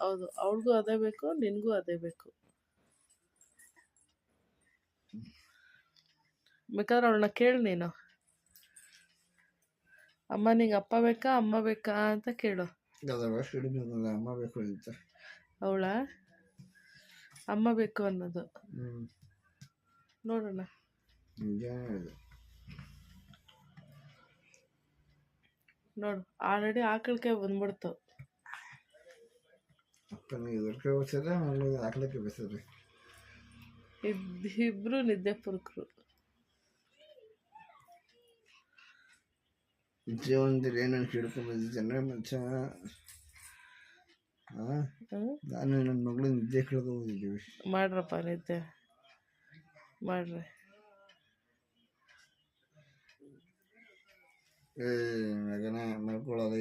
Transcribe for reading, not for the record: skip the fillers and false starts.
ಹೌದು, ಅವಳಿಗೂ ಅದೇ ಬೇಕು, ನಿನಗೂ ಅದೇ ಬೇಕು. ಬೇಕಾದ್ರೆ ಅವಳನ್ನ ಕೇಳು ನೀನು, ಅಮ್ಮ ನಿಂಗೆ ಅಪ್ಪ ಬೇಕಾ ಅಮ್ಮ ಬೇಕಾ ಅಂತ ಕೇಳು. ಅಮ್ಮ ಬೇಕು ಅಂತ ಅವಳ ಅಮ್ಮ ಬೇಕು ಅನ್ನೋದು. ನೋಡೋಣ. ನೋಡು, ಆಲ್ರೆಡಿ ಆಕಳಿಕೆ ಬಂದ್ಬಿಡ್ತು. ಇಬ್ರು ನಿದ್ದೆ ಪುರುಕರು. ಜೀವನದಲ್ಲಿ ಏನನ್ನು ಕೇಳ್ಕೊಂಡ್ಬಂದಿದ್ದೇನೆ ಮನುಷ್ಯ. ನಾನು ನನ್ನ ಮಗಳು ನಿದ್ದೆ ಕೇಳ್ಕೊಂಡ್ಬಂದಿದ್ದೀವಿ. ಮಾಡ್ರಪ್ಪ ನಿದ್ದೆ ಮಾಡ್ರಿ. ಮಗನ ಮಾಡ್ಕೊಳ್ಳೋದು